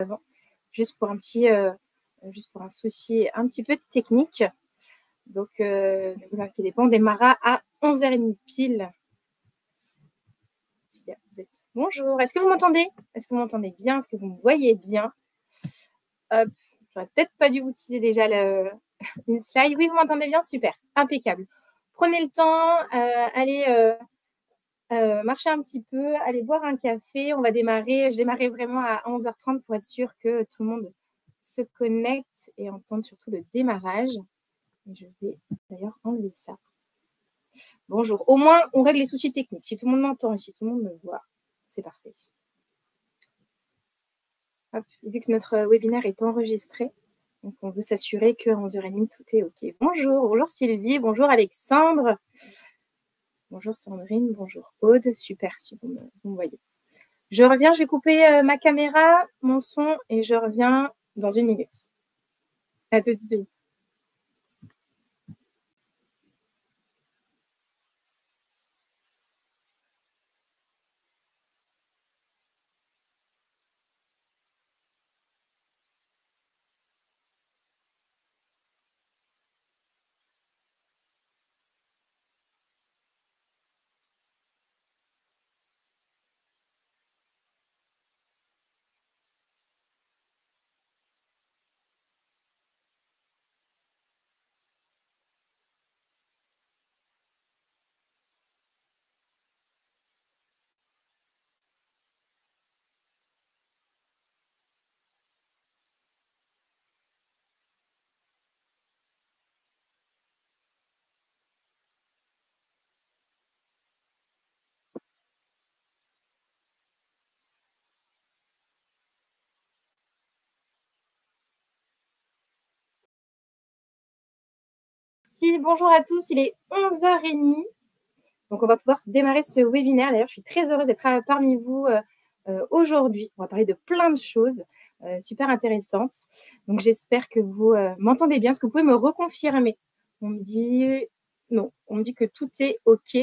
avant, juste pour un souci un petit peu technique. Donc, ne vous inquiétez pas, on démarrera à 11h30 pile. Bonjour, est-ce que vous m'entendez? Est-ce que vous m'entendez bien? Est-ce que vous me voyez bien? Hop, j'aurais peut-être pas dû vous utiliser déjà une slide. Oui, vous m'entendez bien? Super, impeccable. Prenez le temps, allez marcher un petit peu, allez boire un café. On va démarrer. Je démarrais vraiment à 11h30 pour être sûr que tout le monde se connecte et entende surtout le démarrage. Et je vais d'ailleurs enlever ça. Bonjour. Au moins, on règle les soucis techniques. Si tout le monde m'entend et si tout le monde me voit, c'est parfait. Hop, vu que notre webinaire est enregistré, donc on veut s'assurer qu'à 11h30, tout est OK. Bonjour Sylvie, bonjour Alexandre, bonjour Sandrine, bonjour Aude. Super, si vous me voyez. Je reviens, je vais couper ma caméra, mon son, et je reviens dans 1 minute. À tout de suite. Bonjour à tous, il est 11h30. Donc, on va pouvoir démarrer ce webinaire. D'ailleurs, je suis très heureuse d'être parmi vous aujourd'hui. On va parler de plein de choses super intéressantes. Donc, j'espère que vous m'entendez bien. Est-ce que vous pouvez me reconfirmer? On me dit non. On me dit que tout est OK.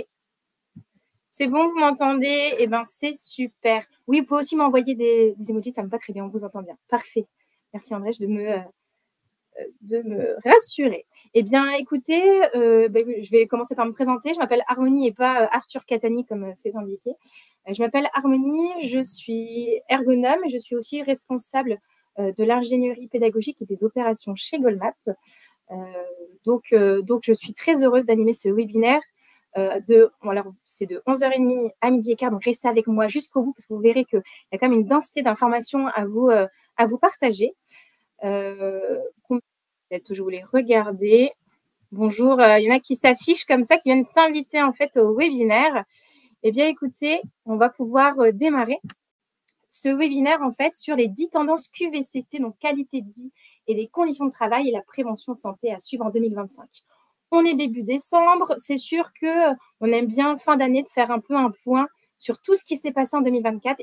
C'est bon, vous m'entendez? Eh bien, c'est super. Oui, vous pouvez aussi m'envoyer des emojis. Ça me va très bien. On vous entend bien. Parfait. Merci, André, de me rassurer. Eh bien, écoutez, je vais commencer par me présenter. Je m'appelle Harmonie et pas Arthur Catani, comme c'est indiqué. Je m'appelle Harmonie, je suis ergonome et je suis aussi responsable de l'ingénierie pédagogique et des opérations chez Goldmap. Donc, je suis très heureuse d'animer ce webinaire. C'est de 11h30 à 12h15, donc restez avec moi jusqu'au bout parce que vous verrez qu'il y a quand même une densité d'informations à vous partager. Peut-être je voulais regarder. Bonjour, il y en a qui s'affichent comme ça, qui viennent s'inviter en fait au webinaire. Eh bien, écoutez, on va pouvoir démarrer ce webinaire en fait sur les 10 tendances QVCT, donc qualité de vie et les conditions de travail et la prévention santé à suivre en 2025. On est début décembre, c'est sûr qu'on aime bien fin d'année de faire un peu un point sur tout ce qui s'est passé en 2024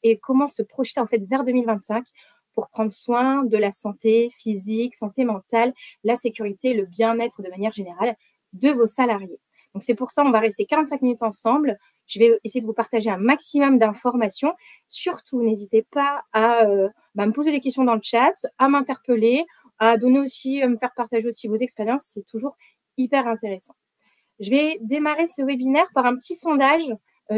et comment se projeter en fait vers 2025 pour prendre soin de la santé physique, santé mentale, la sécurité, le bien-être de manière générale de vos salariés. Donc, c'est pour ça qu'on va rester 45 minutes ensemble. Je vais essayer de vous partager un maximum d'informations. Surtout, n'hésitez pas à me poser des questions dans le chat, à m'interpeller, à donner aussi, me faire partager aussi vos expériences. C'est toujours hyper intéressant. Je vais démarrer ce webinaire par un petit sondage,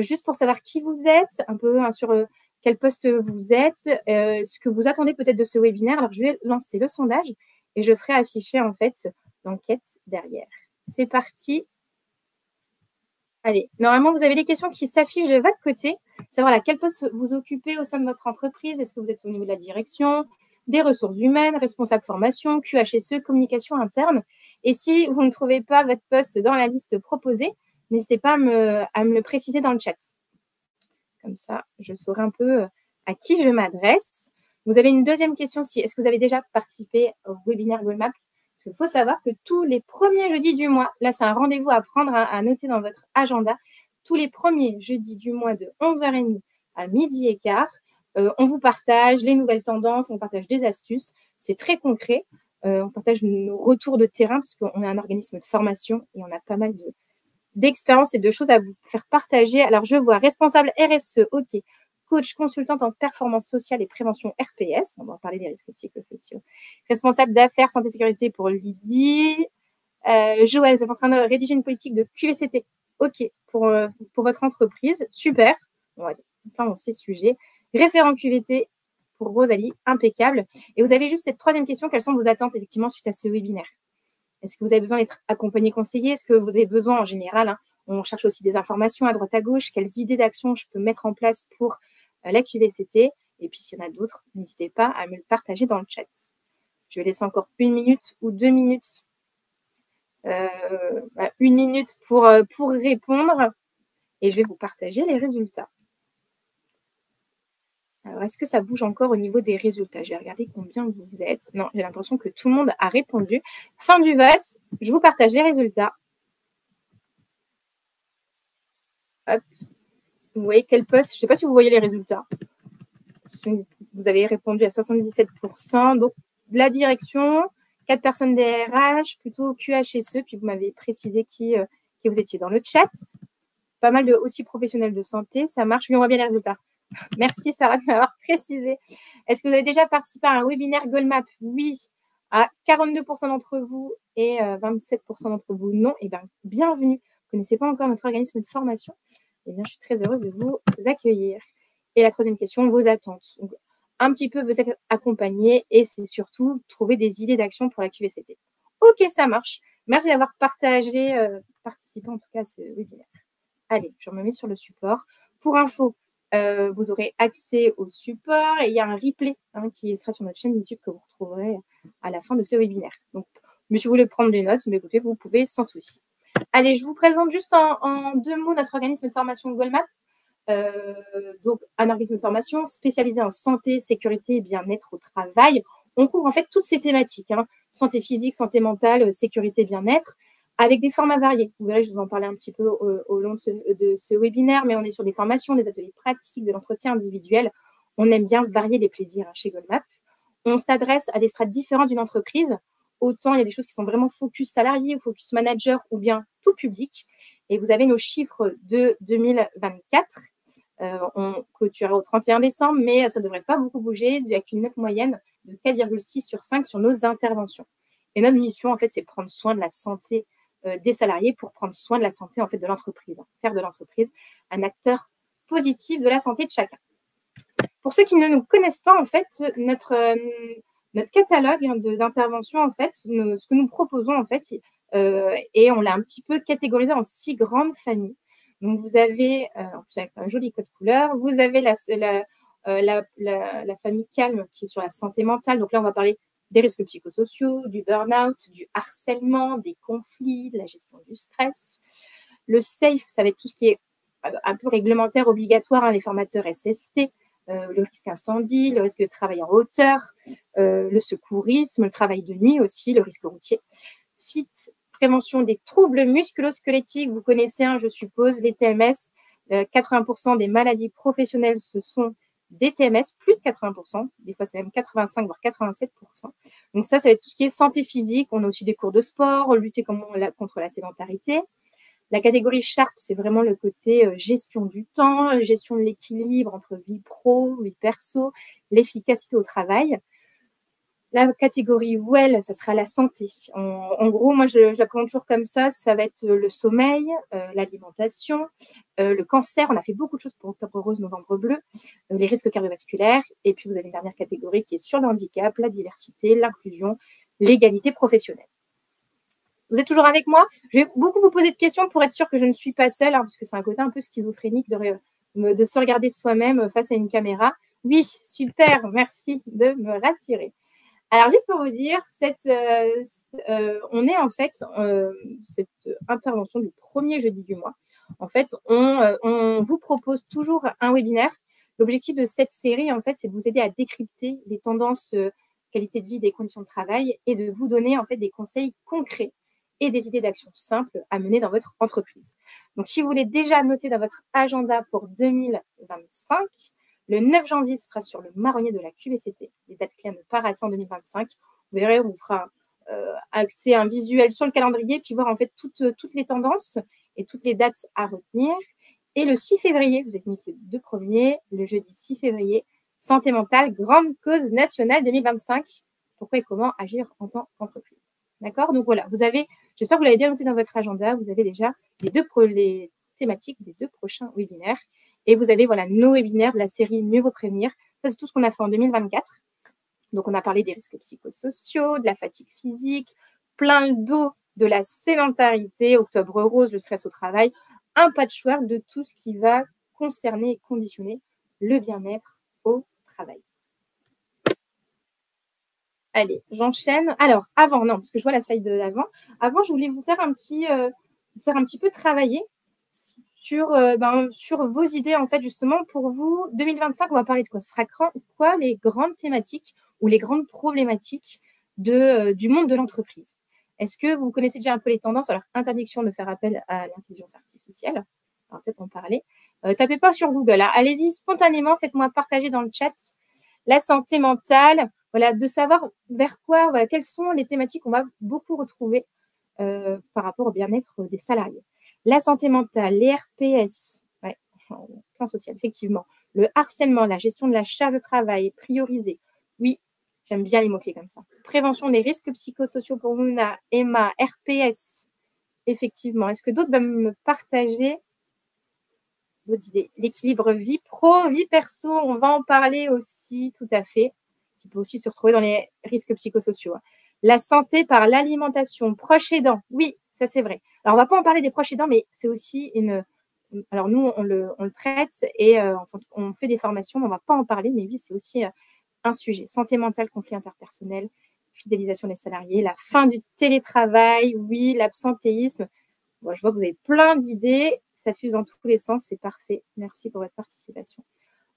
juste pour savoir qui vous êtes, un peu sur quel poste vous êtes, ce que vous attendez peut-être de ce webinaire. Alors, je vais lancer le sondage et je ferai afficher en fait l'enquête derrière. C'est parti. Allez, normalement, vous avez les questions qui s'affichent de votre côté. Savoir à quel poste vous occupez au sein de votre entreprise. Est-ce que vous êtes au niveau de la direction, des ressources humaines, responsable formation, QHSE, communication interne. Et si vous ne trouvez pas votre poste dans la liste proposée, n'hésitez pas à me le préciser dans le chat. Comme ça, je saurai un peu à qui je m'adresse. Vous avez une deuxième question aussi. Est-ce que vous avez déjà participé au webinaire Goldmap? Parce qu'il faut savoir que tous les premiers jeudis du mois, là, c'est un rendez-vous à prendre, à noter dans votre agenda. Tous les premiers jeudis du mois de 11h30 à 12h15, on vous partage les nouvelles tendances, on partage des astuces. C'est très concret. On partage nos retours de terrain parce qu'on est un organisme de formation et on a pas mal d'expériences et de choses à vous faire partager. Alors, je vois responsable RSE, OK. coach consultante en performance sociale et prévention RPS. On va en parler des risques psychosociaux. Responsable d'affaires, santé, sécurité pour Lydie. Joël, vous êtes en train de rédiger une politique de QVCT. OK, pour votre entreprise. Super. On va plein dans ces sujets. Référent QVT pour Rosalie, impeccable. Et vous avez juste cette troisième question. Quelles sont vos attentes, effectivement, suite à ce webinaire? Est-ce que vous avez besoin d'être accompagné, conseillé? Est-ce que vous avez besoin, en général, on cherche aussi des informations à droite à gauche. Quelles idées d'action je peux mettre en place pour la QVCT? Et puis, s'il y en a d'autres, n'hésitez pas à me le partager dans le chat. Je vais laisser encore 1 minute ou 2 minutes. 1 minute pour répondre. Et je vais vous partager les résultats. Alors, est-ce que ça bouge encore au niveau des résultats? Je vais regarder combien vous êtes. Non, j'ai l'impression que tout le monde a répondu. Fin du vote, je vous partage les résultats. Hop. Vous voyez quel poste? Je ne sais pas si vous voyez les résultats. Vous avez répondu à 77%. Donc, la direction, 4 personnes DRH, plutôt QHSE, puis vous m'avez précisé qui vous étiez dans le chat. Pas mal de aussi professionnels de santé, ça marche. Oui, on voit bien les résultats. Merci Sarah de m'avoir précisé. Est-ce que vous avez déjà participé à un webinaire Goldmap? Oui, à 42% d'entre vous et 27% d'entre vous non. Eh bien, bienvenue. Vous ne connaissez pas encore notre organisme de formation? Eh bien, je suis très heureuse de vous accueillir. Et la troisième question, vos attentes. Donc, un petit peu vous êtes accompagné et c'est surtout trouver des idées d'action pour la QVCT. Ok, ça marche. Merci d'avoir partagé, participé en tout cas à ce webinaire. Allez, je me mets sur le support. Pour info, vous aurez accès au support et il y a un replay qui sera sur notre chaîne YouTube que vous retrouverez à la fin de ce webinaire. Donc, mais si vous voulez prendre des notes, mais écoutez, vous pouvez sans souci. Allez, je vous présente juste en 2 mots notre organisme de formation Goldmap. Donc, un organisme de formation spécialisé en santé, sécurité et bien-être au travail. On couvre en fait toutes ces thématiques, santé physique, santé mentale, sécurité, bien-être, avec des formats variés. Vous verrez, je vais vous en parler un petit peu au long de ce webinaire, mais on est sur des formations, des ateliers pratiques, de l'entretien individuel. On aime bien varier les plaisirs chez Goldmap. On s'adresse à des strates différentes d'une entreprise. Autant il y a des choses qui sont vraiment focus salarié ou focus manager ou bien tout public. Et vous avez nos chiffres de 2024. On clôturera au 31 décembre, mais ça ne devrait pas beaucoup bouger, avec une note moyenne de 4,6 sur 5 sur nos interventions. Et notre mission, en fait, c'est prendre soin de la santé des salariés pour prendre soin de la santé en fait, de l'entreprise. Faire de l'entreprise un acteur positif de la santé de chacun. Pour ceux qui ne nous connaissent pas, en fait, notre catalogue d'intervention, en fait, ce que nous proposons, en fait, et on l'a un petit peu catégorisé en 6 grandes familles. Donc, vous avez, en plus avec un joli code couleur, vous avez la famille calme qui est sur la santé mentale. Donc là, on va parler des risques psychosociaux, du burn-out, du harcèlement, des conflits, de la gestion du stress. Le safe, ça va être tout ce qui est un peu réglementaire, obligatoire, les formateurs SST, le risque incendie, le risque de travail en hauteur, le secourisme, le travail de nuit aussi, le risque routier. FIT, prévention des troubles musculo-squelettiques, vous connaissez, je suppose, les TMS. 80% des maladies professionnelles, ce sont des TMS, plus de 80%, des fois c'est même 85 voire 87%. Donc ça va être tout ce qui est santé physique. On a aussi des cours de sport, lutter contre la sédentarité. La catégorie Sharp, c'est vraiment le côté gestion du temps, gestion de l'équilibre entre vie pro, vie perso, l'efficacité au travail. La catégorie Well, ça sera la santé. En gros, moi, je la présente toujours comme ça. Ça va être le sommeil, l'alimentation, le cancer. On a fait beaucoup de choses pour Octobre Rose, Novembre Bleu, les risques cardiovasculaires. Et puis, vous avez une dernière catégorie qui est sur le handicap, la diversité, l'inclusion, l'égalité professionnelle. Vous êtes toujours avec moi? Je vais beaucoup vous poser de questions pour être sûre que je ne suis pas seule, parce que c'est un côté un peu schizophrénique de se regarder soi-même face à une caméra. Oui, super, merci de me rassurer. Alors, juste pour vous dire, on est en fait cette intervention du premier jeudi du mois. En fait, on vous propose toujours un webinaire. L'objectif de cette série, en fait, c'est de vous aider à décrypter les tendances qualité de vie, des conditions de travail et de vous donner en fait des conseils concrets et des idées d'action simples à mener dans votre entreprise. Donc, si vous voulez déjà noter dans votre agenda pour 2025, le 9 janvier, ce sera sur le marronnier de la QVCT, les dates clés à ne pas rater en 2025. Vous verrez, on vous fera accès à un visuel sur le calendrier, puis voir en fait toutes les tendances et toutes les dates à retenir. Et le 6 février, vous êtes mis que les 2 premiers, le jeudi 6 février, santé mentale, grande cause nationale 2025. Pourquoi et comment agir en tant qu'entreprise. D'accord? Donc voilà, j'espère que vous l'avez bien noté dans votre agenda, vous avez déjà les thématiques des 2 prochains webinaires. Et vous avez voilà, nos webinaires de la série Mieux vaut prévenir. Ça, c'est tout ce qu'on a fait en 2024. Donc, on a parlé des risques psychosociaux, de la fatigue physique, plein d'eau, de la sédentarité, octobre rose, le stress au travail, un patchwork de tout ce qui va concerner et conditionner le bien-être au travail. Allez, j'enchaîne. Alors, non, parce que je vois la slide de l'avant. Avant, je voulais vous faire un petit peu travailler sur vos idées, en fait, justement, pour vous. 2025, on va parler de quoi? Ce sera quoi les grandes thématiques ou les grandes problématiques du monde de l'entreprise? Est-ce que vous connaissez déjà un peu les tendances? Alors, interdiction de faire appel à l'intelligence artificielle. On va peut-être en parler. Tapez pas sur Google. Hein. Allez-y spontanément, faites-moi partager dans le chat la santé mentale. Voilà, de savoir vers quoi, voilà, quelles sont les thématiques qu'on va beaucoup retrouver par rapport au bien-être des salariés. La santé mentale, les RPS, ouais, plan social, effectivement. Le harcèlement, la gestion de la charge de travail, priorisée. Oui, j'aime bien les mots-clés comme ça. Prévention des risques psychosociaux pour Mouna, Emma, RPS, effectivement. Est-ce que d'autres veulent me partager d'autres idées? L'équilibre vie pro, vie perso, on va en parler aussi, tout à fait. Qui peut aussi se retrouver dans les risques psychosociaux. La santé par l'alimentation, proche aidant, oui, ça c'est vrai. Alors, on ne va pas en parler des proches aidants, mais c'est aussi alors, nous, on le traite et on fait des formations, mais on ne va pas en parler, mais oui, c'est aussi un sujet. Santé mentale, conflit interpersonnel, fidélisation des salariés, la fin du télétravail, oui, l'absentéisme. Bon, je vois que vous avez plein d'idées, ça fuse dans tous les sens, c'est parfait. Merci pour votre participation.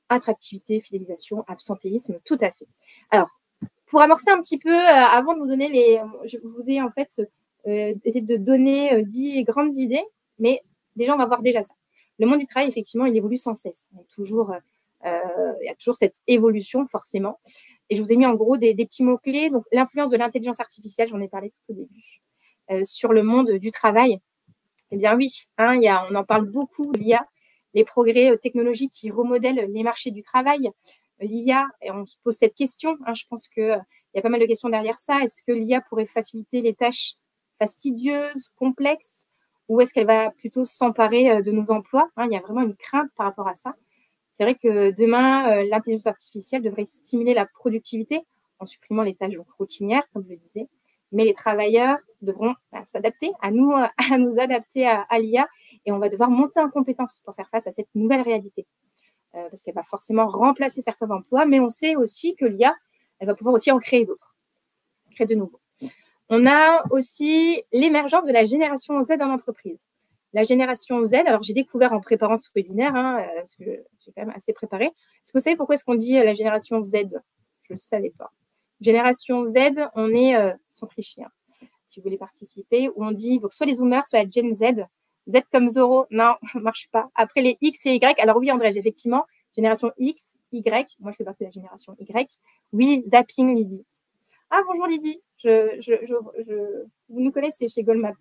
Attractivité, fidélisation, absentéisme, tout à fait. Alors, pour amorcer un petit peu, avant de vous donner je vous ai en fait essayé de donner 10 grandes idées, mais déjà, on va voir déjà ça. Le monde du travail, effectivement, il évolue sans cesse. Il y a toujours cette évolution, forcément. Et je vous ai mis en gros des petits mots-clés. Donc, l'influence de l'intelligence artificielle, j'en ai parlé tout au début, sur le monde du travail. Eh bien oui, hein, on en parle beaucoup, l'IA, les progrès technologiques qui remodèlent les marchés du travail. L'IA, et on se pose cette question, hein, je pense qu'il y a pas mal de questions derrière ça. Est-ce que l'IA pourrait faciliter les tâches fastidieuses, complexes, ou est-ce qu'elle va plutôt s'emparer de nos emplois? Il y a vraiment une crainte par rapport à ça. C'est vrai que demain, l'intelligence artificielle devrait stimuler la productivité en supprimant les tâches routinières, comme je le disais. Mais les travailleurs devront s'adapter, à nous adapter à l'IA, et on va devoir monter en compétences pour faire face à cette nouvelle réalité. Parce qu'elle va forcément remplacer certains emplois, mais on sait aussi que l'IA, elle va pouvoir aussi en créer d'autres, créer de nouveaux. On a aussi l'émergence de la génération Z en entreprise. La génération Z, alors j'ai découvert en préparant ce webinaire, parce que j'ai quand même assez préparé. Est-ce que vous savez pourquoi est-ce qu'on dit la génération Z? Je ne le savais pas. Génération Z, on est centrichien, si vous voulez participer, où on dit donc soit les zoomers, soit la Gen Z. Z comme Zoro, non, ça ne marche pas. Après les X et Y, alors oui, André, effectivement, génération X, Y, moi je fais partie de la génération Y. Oui, zapping, Lydie. Ah, bonjour Lydie, vous nous connaissez chez Goldmap.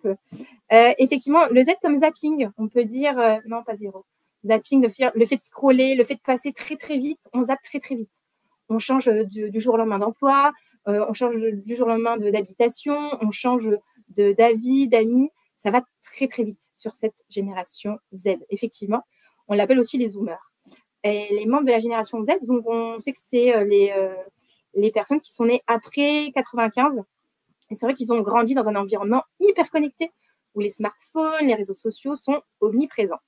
Effectivement, le Z comme zapping, on peut dire, non, pas zéro. Zapping, le fait de scroller, le fait de passer très très vite, on zappe très très vite. On change du jour au lendemain d'emploi, on change du jour au lendemain d'habitation, on change d'avis, d'amis. Ça va très, très vite sur cette génération Z. Effectivement, on l'appelle aussi les zoomers. Et les membres de la génération Z, donc on sait que c'est les personnes qui sont nées après 95. Et c'est vrai qu'ils ont grandi dans un environnement hyper connecté, où les smartphones, les réseaux sociaux sont omniprésents.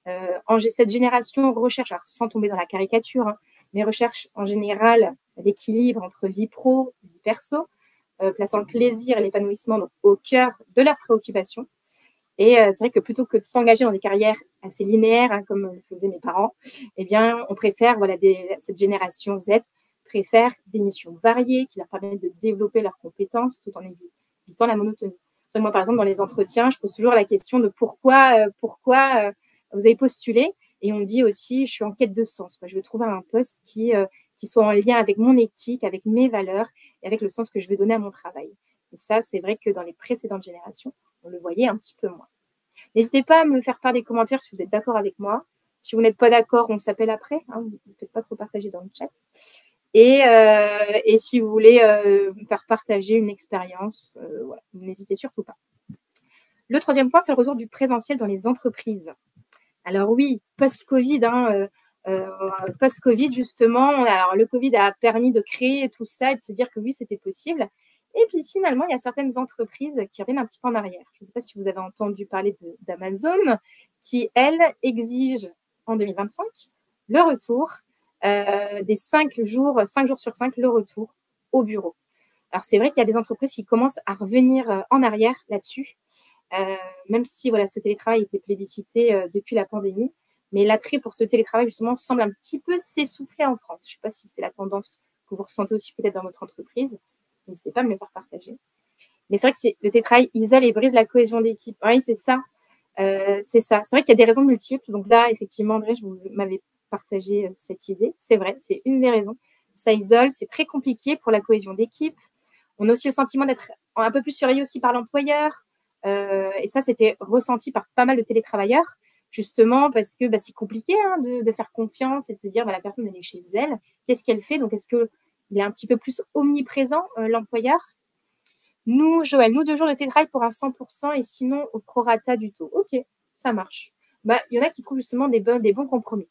Cette génération recherche, alors sans tomber dans la caricature, mais recherche en général l'équilibre entre vie pro et vie perso, plaçant le plaisir et l'épanouissement au cœur de leurs préoccupations. Et c'est vrai que plutôt que de s'engager dans des carrières assez linéaires, comme le faisaient mes parents, eh bien, on préfère, cette génération Z préfère des missions variées qui leur permettent de développer leurs compétences tout en évitant la monotonie. Moi, par exemple, dans les entretiens, je pose toujours la question de pourquoi vous avez postulé, et on dit aussi, je suis en quête de sens. Je veux trouver un poste qui soit en lien avec mon éthique, avec mes valeurs et avec le sens que je vais donner à mon travail. Et ça, c'est vrai que dans les précédentes générations, on le voyait un petit peu moins. N'hésitez pas à me faire part des commentaires si vous êtes d'accord avec moi. Si vous n'êtes pas d'accord, on s'appelle après. Hein, vous ne faites pas trop partager dans le chat. Et si vous voulez faire partager une expérience, voilà, n'hésitez surtout pas. Le troisième point, c'est le retour du présentiel dans les entreprises. Alors oui, post-Covid, post-Covid justement, alors le Covid a permis de créer tout ça et de se dire que oui, c'était possible. Et puis finalement, il y a certaines entreprises qui reviennent un petit peu en arrière. Je ne sais pas si vous avez entendu parler d'Amazon, qui, elle, exige en 2025 le retour des 5 jours sur 5, le retour au bureau. Alors c'est vrai qu'il y a des entreprises qui commencent à revenir en arrière là-dessus, même si voilà, ce télétravail était plébiscité depuis la pandémie. Mais l'attrait pour ce télétravail, justement, semble un petit peu s'essouffler en France. Je ne sais pas si c'est la tendance que vous ressentez aussi peut-être dans votre entreprise. N'hésitez pas à me le faire partager. Mais c'est vrai que le télétravail isole et brise la cohésion d'équipe. Oui, c'est ça. C'est ça. C'est vrai qu'il y a des raisons multiples. Donc là, effectivement, André, vous m'avez partagé cette idée. C'est vrai, c'est une des raisons. Ça isole, c'est très compliqué pour la cohésion d'équipe. On a aussi le sentiment d'être un peu plus surveillé aussi par l'employeur. Et ça, c'était ressenti par pas mal de télétravailleurs, justement parce que c'est compliqué de faire confiance et de se dire la personne, elle est chez elle. Qu'est-ce qu'elle fait? Donc, est-ce qu'il est un petit peu plus omniprésent, l'employeur? Nous, Joël, 2 jours de télétravail pour un 100% et sinon au prorata du taux. OK, ça marche. Il y en a qui trouvent justement des bons compromis.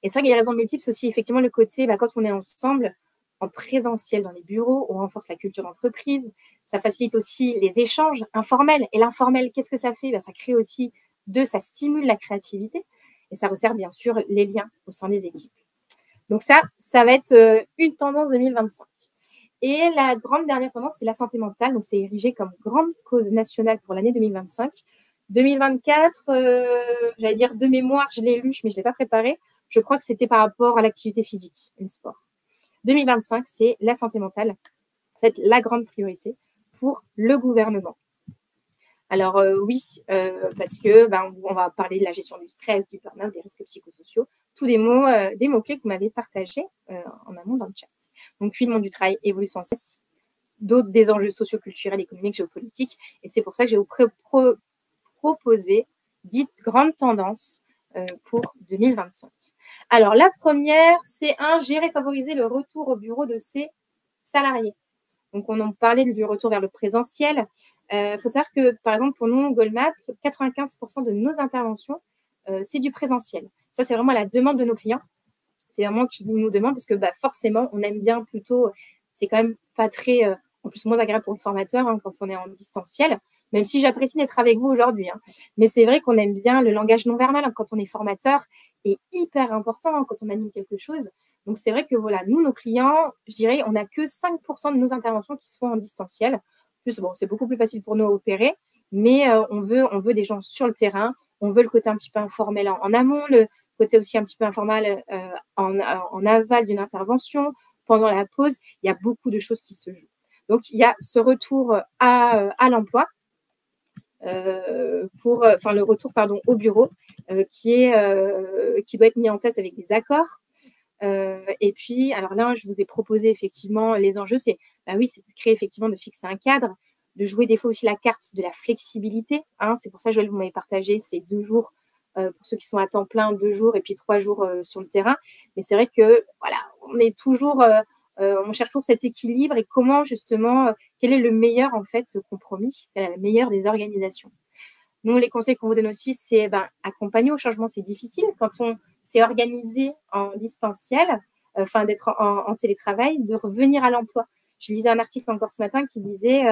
Et c'est vrai qu'il y a des raisons multiples. C'est aussi effectivement le côté, quand on est ensemble, en présentiel dans les bureaux, on renforce la culture d'entreprise. Ça facilite aussi les échanges informels. Et l'informel, qu'est-ce que ça fait? Ça crée aussi, ça stimule la créativité et ça resserre bien sûr les liens au sein des équipes. Donc ça va être une tendance 2025. Et la grande dernière tendance, c'est la santé mentale. Donc c'est érigé comme grande cause nationale pour l'année 2025. 2024, j'allais dire de mémoire, je l'ai lu, mais je ne l'ai pas préparé. Je crois que c'était par rapport à l'activité physique et le sport. 2025, c'est la santé mentale. C'est la grande priorité pour le gouvernement. Alors oui, parce que on va parler de la gestion du stress, du burn-out, des risques psychosociaux, tous des mots-clés que vous m'avez partagés en amont dans le chat. Donc oui, le monde du travail évolue sans cesse, d'autres des enjeux socioculturels, économiques, géopolitiques, et c'est pour ça que je vais vous proposer 10 grandes tendances pour 2025. Alors, la première, c'est gérer, favoriser le retour au bureau de ses salariés. Donc, on en parlait du retour vers le présentiel. Il faut savoir que, par exemple, pour nous, Goldmap, 95% de nos interventions, c'est du présentiel. Ça, c'est vraiment la demande de nos clients. C'est vraiment qui nous demandent parce que forcément, on aime bien plutôt, c'est quand même pas très, en plus moins agréable pour le formateur quand on est en distanciel, même si j'apprécie d'être avec vous aujourd'hui. Mais c'est vrai qu'on aime bien le langage non verbal quand on est formateur, est hyper important quand on anime quelque chose. Donc, c'est vrai que voilà, nous, nos clients, je dirais, on n'a que 5% de nos interventions qui se font en distanciel. En plus, bon, c'est beaucoup plus facile pour nous à opérer, mais on veut des gens sur le terrain, on veut le côté un petit peu informel en amont, le côté aussi un petit peu informel en aval d'une intervention, pendant la pause, il y a beaucoup de choses qui se jouent. Donc, il y a ce retour à l'emploi, le retour au bureau qui doit être mis en place avec des accords. Et puis, alors là, je vous ai proposé effectivement les enjeux, c'est de créer effectivement, de fixer un cadre, de jouer des fois aussi la carte de la flexibilité. C'est pour ça, Joël, vous m'avez partagé ces 2 jours pour ceux qui sont à temps plein, 2 jours et puis 3 jours sur le terrain. Mais c'est vrai que voilà, on est toujours, on cherche toujours cet équilibre et comment justement, quel est le meilleur en fait, ce compromis, quelle est la meilleure des organisations. Nous, les conseils qu'on vous donne aussi, c'est accompagner au changement, c'est difficile quand on s'est organisé en distanciel, d'être en télétravail, de revenir à l'emploi. Je lisais un article encore ce matin qui disait,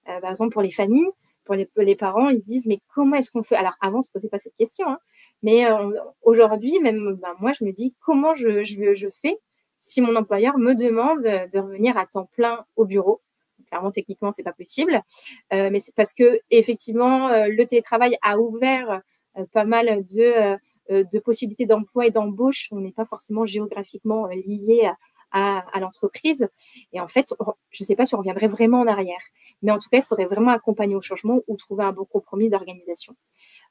par exemple, pour les familles, pour les parents, ils se disent, mais comment est-ce qu'on fait? Alors, avant, on ne se posait pas cette question, mais aujourd'hui, même moi, je me dis, comment je fais si mon employeur me demande de revenir à temps plein au bureau? Clairement, techniquement, ce n'est pas possible. Mais c'est parce que effectivement, le télétravail a ouvert pas mal de possibilités d'emploi et d'embauche. On n'est pas forcément géographiquement lié à l'entreprise. Et en fait, je ne sais pas si on reviendrait vraiment en arrière. Mais en tout cas, il faudrait vraiment accompagner au changement ou trouver un bon compromis d'organisation.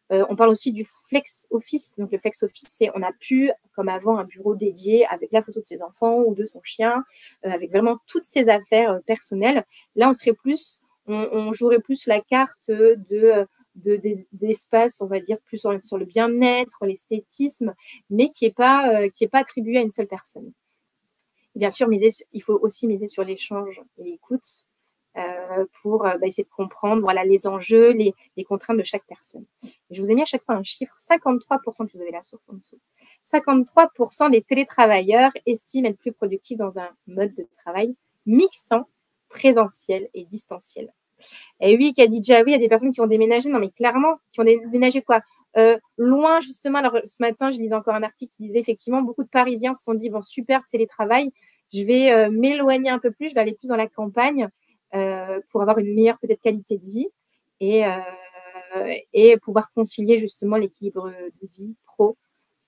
On parle aussi du flex office. Donc, le flex office, c'est on a pu, comme avant, un bureau dédié avec la photo de ses enfants ou de son chien, avec vraiment toutes ses affaires personnelles. Là, on jouerait plus la carte d'espace, on va dire, plus sur le bien-être, l'esthétisme, mais qui est pas attribué à une seule personne. Et bien sûr, il faut aussi miser sur l'échange et l'écoute pour essayer de comprendre voilà, les enjeux, les contraintes de chaque personne. Et je vous ai mis à chaque fois un chiffre, 53%, vous avez la source en dessous, 53% des télétravailleurs estiment être plus productifs dans un mode de travail mixant présentiel et distanciel. Et oui, Khadija, oui, il y a des personnes qui ont déménagé, non mais clairement, qui ont déménagé quoi loin justement. Alors ce matin, je lisais encore un article qui disait effectivement beaucoup de Parisiens se sont dit bon super télétravail, je vais m'éloigner un peu plus, je vais aller plus dans la campagne pour avoir une meilleure peut-être qualité de vie et pouvoir concilier justement l'équilibre de vie pro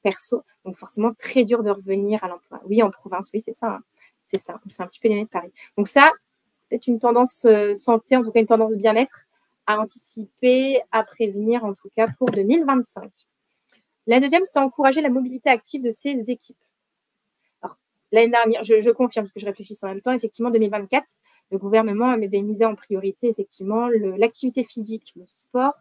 perso. Donc forcément très dur de revenir à l'emploi. Oui, en province, oui c'est ça, hein. C'est ça. C'est un petit peu l'éloigné de Paris. Donc ça, peut-être une tendance santé, en tout cas une tendance bien-être à anticiper, à prévenir en tout cas pour 2025. La deuxième, c'est encourager la mobilité active de ses équipes. Alors, l'année dernière, je confirme parce que je réfléchis en même temps, effectivement, 2024, le gouvernement avait misé en priorité effectivement l'activité physique, le sport.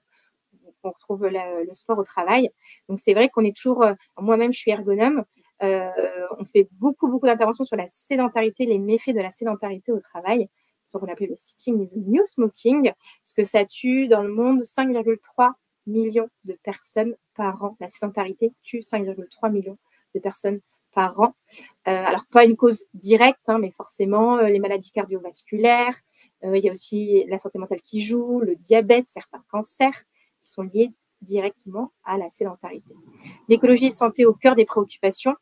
On retrouve le sport au travail. Donc, c'est vrai qu'on est toujours, moi-même, je suis ergonome. On fait beaucoup d'interventions sur la sédentarité, les méfaits de la sédentarité au travail, ce qu'on appelle le sitting is the new smoking, parce que ça tue dans le monde 5,3 millions de personnes par an. La sédentarité tue 5,3 millions de personnes par an. Alors, pas une cause directe, hein, mais forcément, les maladies cardiovasculaires, il y a aussi la santé mentale qui joue, le diabète, certains cancers qui sont liés directement à la sédentarité. L'écologie et la santé au cœur des préoccupations.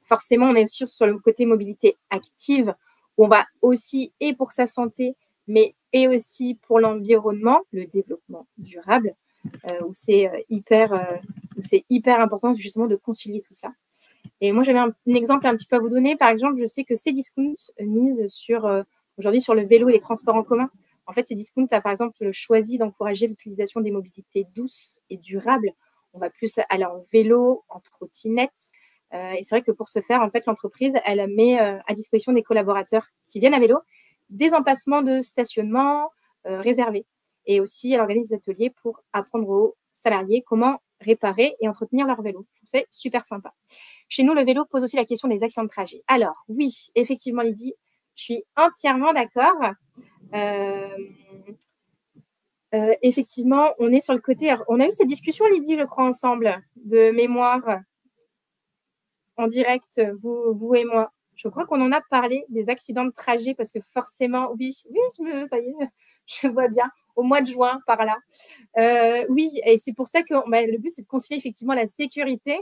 Forcément, on est aussi sur le côté mobilité active, où on va aussi, et pour sa santé, mais et aussi pour l'environnement, le développement durable, où c'est hyper important justement de concilier tout ça. Et moi, j'avais un exemple un petit peu à vous donner. Par exemple, je sais que Cdiscount mise aujourd'hui sur le vélo et les transports en commun. En fait, Cdiscount a par exemple choisi d'encourager l'utilisation des mobilités douces et durables. On va plus aller en vélo, en trottinette. Et c'est vrai que pour ce faire, en fait, l'entreprise, elle met à disposition des collaborateurs qui viennent à vélo des emplacements de stationnement réservés. Et aussi, elle organise des ateliers pour apprendre aux salariés comment réparer et entretenir leur vélo. C'est super sympa. Chez nous, le vélo pose aussi la question des accidents de trajet. Alors, oui, effectivement, Lydie, je suis entièrement d'accord. Effectivement, on est sur le côté... On a eu cette discussion, Lydie, je crois, ensemble, de mémoire en direct, vous et moi. Je crois qu'on en a parlé des accidents de trajet parce que forcément, oui, ça y est, je vois bien, au mois de juin, par là. Oui, et c'est pour ça que le but, c'est de concilier effectivement la sécurité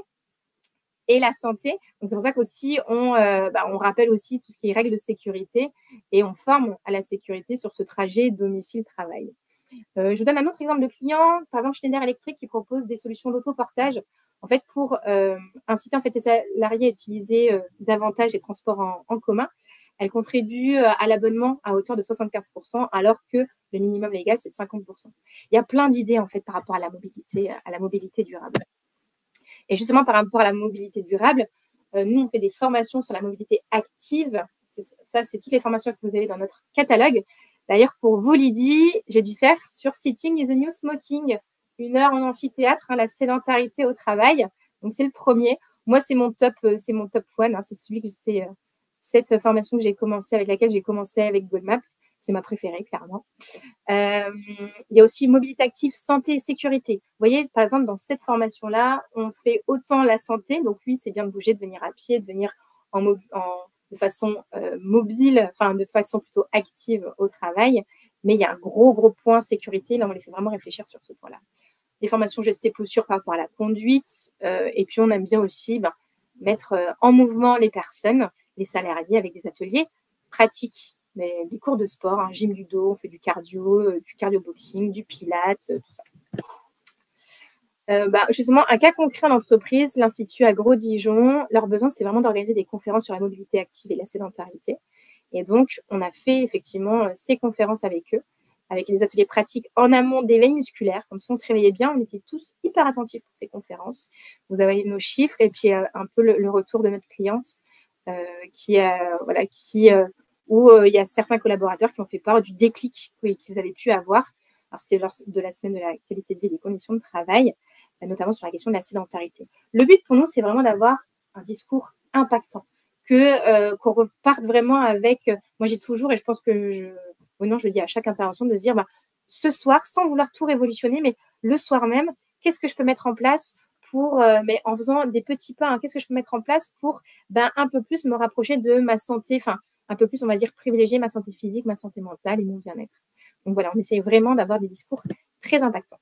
et la santé. Donc, c'est pour ça qu'aussi, on rappelle aussi tout ce qui est règles de sécurité et on forme à la sécurité sur ce trajet domicile-travail. Je vous donne un autre exemple de client, par exemple Schneider Electric qui propose des solutions d'autoportage en fait, pour inciter en fait, les salariés à utiliser davantage les transports en commun. Elle contribue à l'abonnement à hauteur de 75%, alors que le minimum légal, c'est de 50%. Il y a plein d'idées en fait, par rapport à la mobilité durable. Et justement, par rapport à la mobilité durable, nous, on fait des formations sur la mobilité active. Ça, c'est toutes les formations que vous avez dans notre catalogue. D'ailleurs, pour vous, Lydie, j'ai dû faire sur Sitting is the New Smoking, 1 heure en amphithéâtre, la sédentarité au travail. Donc, c'est le premier. Moi, c'est mon top one. C'est celui que c'est cette formation que avec laquelle j'ai commencé avec GoldMap. C'est ma préférée, clairement. Il y a aussi mobilité active, santé et sécurité. Vous voyez, par exemple, dans cette formation-là, on fait autant la santé. Donc, oui, c'est bien de bouger, de venir à pied, de venir de façon mobile, enfin, de façon plutôt active au travail. Mais il y a un gros point sécurité. Là, on les fait vraiment réfléchir sur ce point-là. Les formations gestes et postures par rapport à la conduite. Et puis, on aime bien aussi mettre en mouvement les personnes, les salariés, avec des ateliers pratiques. Des cours de sport, un gym du dos, on fait du cardio-boxing, du pilates, tout ça. Justement, un cas concret en entreprise, l'Institut Agro-Dijon, leur besoin, c'est vraiment d'organiser des conférences sur la mobilité active et la sédentarité. Et donc, on a fait effectivement ces conférences avec eux, avec des ateliers pratiques en amont d'éveil musculaire. Comme ça, on se réveillait bien, on était tous hyper attentifs pour ces conférences. Vous avez nos chiffres et puis un peu le retour de notre cliente où il y a certains collaborateurs qui ont fait part du déclic qu'ils avaient pu avoir Alors, c'est lors de la semaine de la qualité de vie et des conditions de travail, notamment sur la question de la sédentarité. Le but pour nous, c'est vraiment d'avoir un discours impactant, qu'on reparte vraiment avec, moi j'ai toujours, et je pense que je le dis à chaque intervention, de se dire, ce soir, sans vouloir tout révolutionner, mais le soir même, qu'est-ce que je peux mettre en place mais en faisant des petits pas, qu'est-ce que je peux mettre en place pour un peu plus me rapprocher de ma santé, enfin un peu plus, on va dire, privilégier ma santé physique, ma santé mentale et mon bien-être. Donc voilà, on essaye vraiment d'avoir des discours très impactants.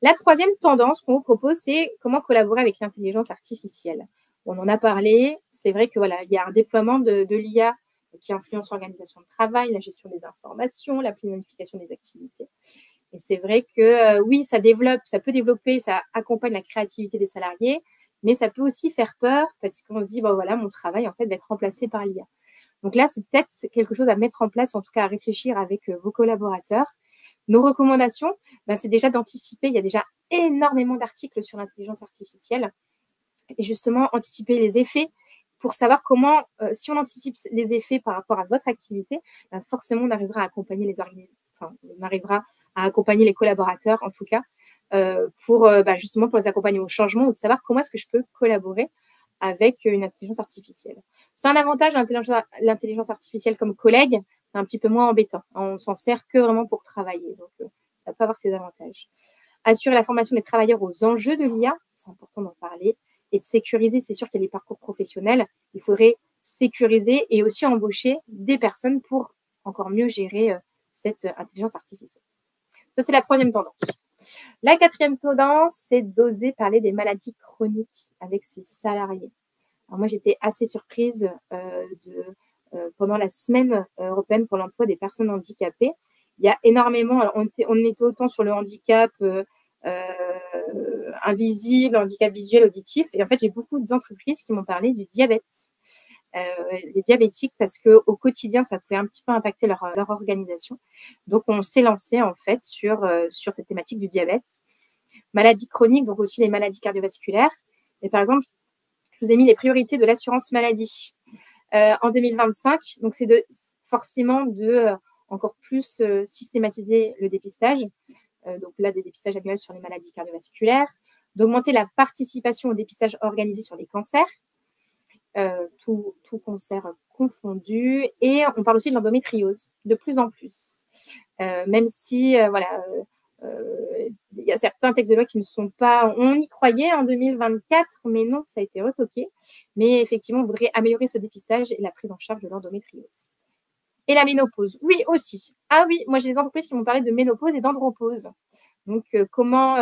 La troisième tendance qu'on vous propose, c'est comment collaborer avec l'intelligence artificielle. On en a parlé, c'est vrai que voilà, il y a un déploiement de l'IA qui influence l'organisation de travail, la gestion des informations, la planification des activités. Et c'est vrai que oui, ça peut développer, ça accompagne la créativité des salariés, mais ça peut aussi faire peur parce qu'on se dit, voilà, mon travail, en fait, va être remplacé par l'IA. Donc là, c'est peut-être quelque chose à mettre en place, en tout cas à réfléchir avec vos collaborateurs. Nos recommandations, c'est déjà d'anticiper. Il y a déjà énormément d'articles sur l'intelligence artificielle et justement anticiper les effets pour savoir comment, si on anticipe les effets par rapport à votre activité, forcément, on arrivera à accompagner accompagner les collaborateurs, en tout cas, justement pour les accompagner au changement ou de savoir comment est-ce que je peux collaborer avec une intelligence artificielle. C'est un avantage, l'intelligence artificielle comme collègue, c'est un petit peu moins embêtant. On s'en sert que vraiment pour travailler, donc ça peut avoir ses avantages. Assurer la formation des travailleurs aux enjeux de l'IA, c'est important d'en parler, et de sécuriser, c'est sûr qu'il y a les parcours professionnels, il faudrait sécuriser et aussi embaucher des personnes pour encore mieux gérer cette intelligence artificielle. Ça, c'est la troisième tendance. La quatrième tendance, c'est d'oser parler des maladies chroniques avec ses salariés. Alors moi, j'étais assez surprise pendant la semaine européenne pour l'emploi des personnes handicapées. Il y a énormément, alors on était autant sur le handicap invisible, handicap visuel, auditif, et en fait, j'ai beaucoup d'entreprises qui m'ont parlé du diabète. Les diabétiques, parce qu'au quotidien, ça pouvait un petit peu impacter leur organisation. Donc, on s'est lancé en fait sur cette thématique du diabète. Maladies chroniques, donc aussi les maladies cardiovasculaires. Et par exemple, je vous ai mis les priorités de l'assurance maladie en 2025. Donc, c'est forcément de encore plus systématiser le dépistage. Donc là, des dépistages annuels sur les maladies cardiovasculaires, d'augmenter la participation au dépistage organisé sur les cancers, tout cancer confondu. Et on parle aussi de l'endométriose, de plus en plus. Même si, il y a certains textes de loi qui ne sont pas... On y croyait en 2024, mais non, ça a été retoqué. Mais effectivement, on voudrait améliorer ce dépistage et la prise en charge de l'endométriose. Et la ménopause, oui, aussi. Ah oui, moi, j'ai des entreprises qui m'ont parlé de ménopause et d'andropause. Donc, comment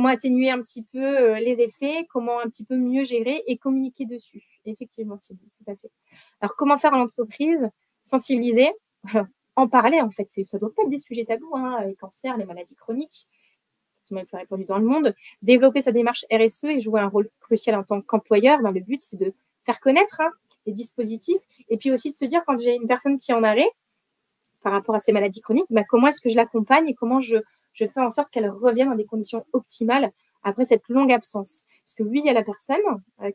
atténuer un petit peu les effets, comment un petit peu mieux gérer et communiquer dessus. Effectivement, c'est tout à fait. Alors, comment faire en entreprise? Sensibiliser, en parler, en fait. Ça ne doit pas être des sujets tabous, les cancers, les maladies chroniques. C'est même plus répandu dans le monde. Développer sa démarche RSE et jouer un rôle crucial en tant qu'employeur. Le but, c'est de faire connaître les dispositifs et puis aussi de se dire, quand j'ai une personne qui est en arrêt par rapport à ces maladies chroniques, comment est-ce que je l'accompagne et comment je fais en sorte qu'elle revienne dans des conditions optimales après cette longue absence. Parce que oui, il y a la personne